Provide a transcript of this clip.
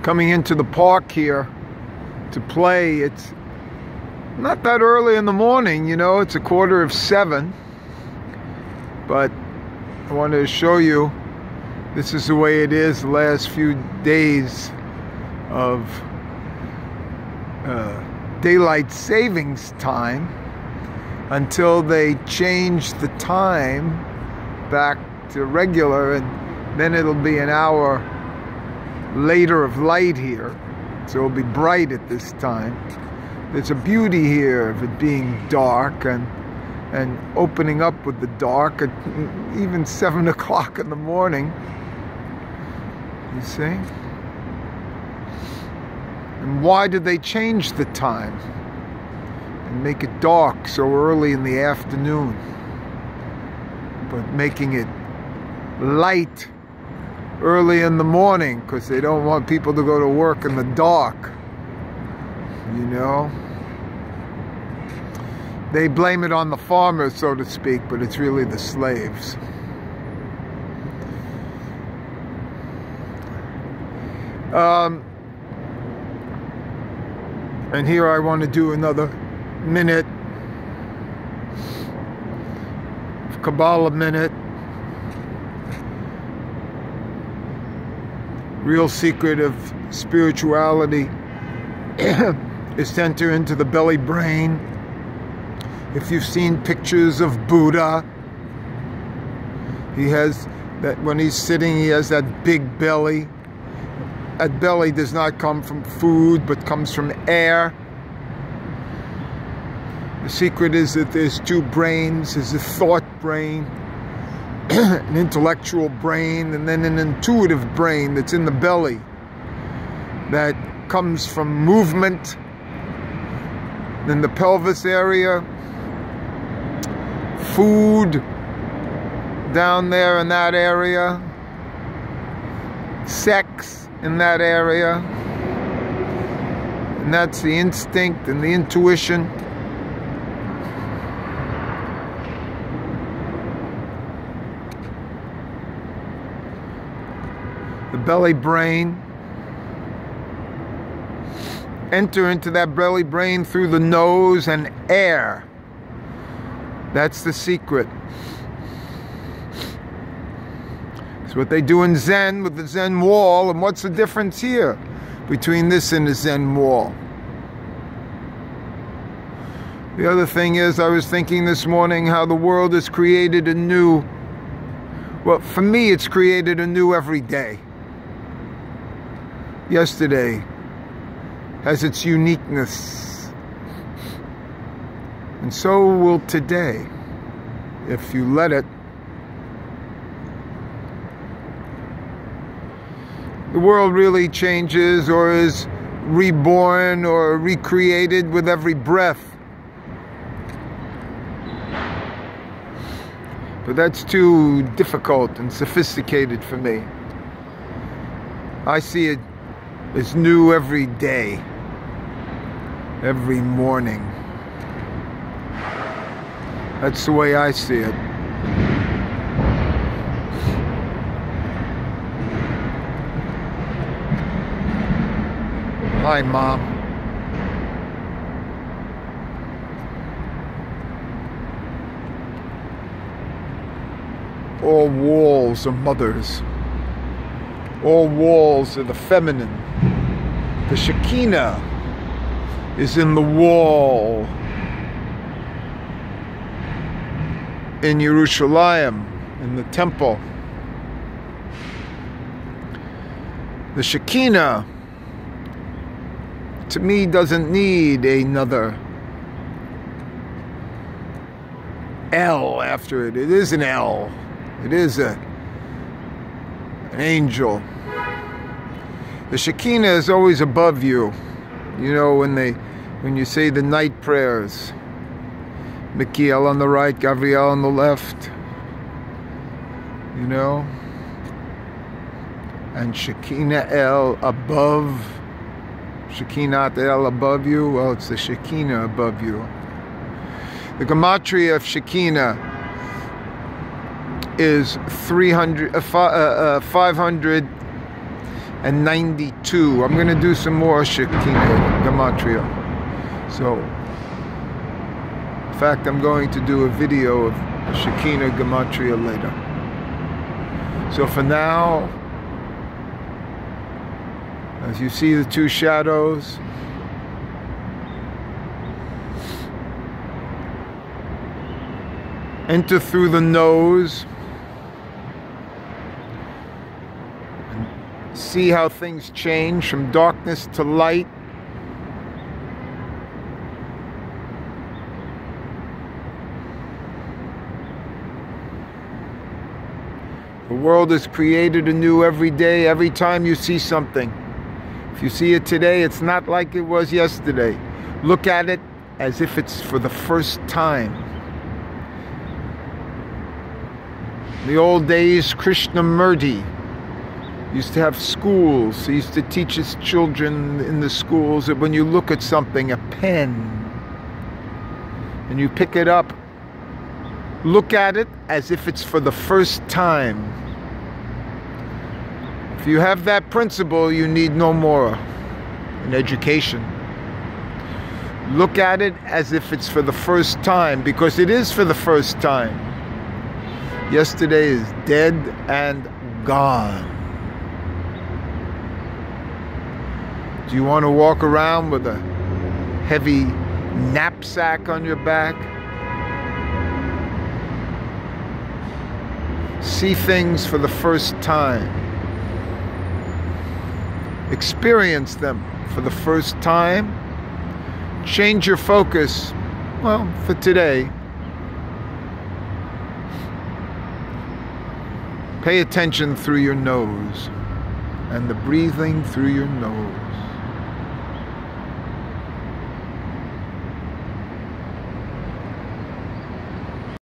coming into the park here to play. It's not that early in the morning, you know, it's 6:45, but I wanted to show you this is the way it is the last few days of daylight savings time until they change the time back to regular, and then it'll be an hour later of light here, so it'll be bright at this time. There's a beauty here of it being dark and opening up with the dark at even 7 o'clock in the morning, you see? And why did they change the time and make it dark so early in the afternoon, but making it light early in the morning? Because they don't want people to go to work in the dark, you know? They blame it on the farmers, so to speak, but it's really the slaves. And here I want to do another minute, Kabbalah minute. Real secret of spirituality is to enter into the belly brain. If you've seen pictures of Buddha, he has that, when he's sitting, he has that big belly. That belly does not come from food, but comes from air. The secret is that there's two brains. There's a thought brain, an intellectual brain, and then an intuitive brain that's in the belly that comes from movement in the pelvis area, food down there in that area, sex in that area, and that's the instinct and the intuition. The belly brain. Enter into that belly brain through the nose and air. That's the secret. It's what they do in Zen with the Zen wall. And what's the difference here between this and the Zen wall? The other thing is, I was thinking this morning how the world is created anew. Well, for me, it's created anew every day. Yesterday has its uniqueness, and so will today, if you let it. The world really changes or is reborn or recreated with every breath. But that's too difficult and sophisticated for me. I see it as new every day, every morning. That's the way I see it. Hi, Mom. All walls are mothers. All walls are the feminine. The Shekinah is in the wall in Yerushalayim, in the temple. The Shekinah, to me, doesn't need another L after it. It is an L. It is an angel. The Shekinah is always above you. You know, when you say the night prayers, Michael on the right, Gabriel on the left, you know, and Shekinah El above, Shekinah El above you. Well, it's the Shekinah above you. The gematria of Shekinah is 500 and 92. I'm going to do some more Shekinah Gematria. So, in fact, I'm going to do a video of Shekinah Gematria later. So for now, as you see the two shadows, enter through the nose and see how things change from darkness to light. The world is created anew every day, every time you see something. If you see it today, it's not like it was yesterday. Look at it as if it's for the first time. In the old days, Krishnamurti used to have schools. He used to teach his children in the schools that when you look at something, a pen, and you pick it up, look at it as if it's for the first time. If you have that principle, you need no more in education. Look at it as if it's for the first time, because it is for the first time. Yesterday is dead and gone. Do you want to walk around with a heavy knapsack on your back? See things for the first time. Experience them for the first time. Change your focus, well, for today. Pay attention through your nose and the breathing through your nose.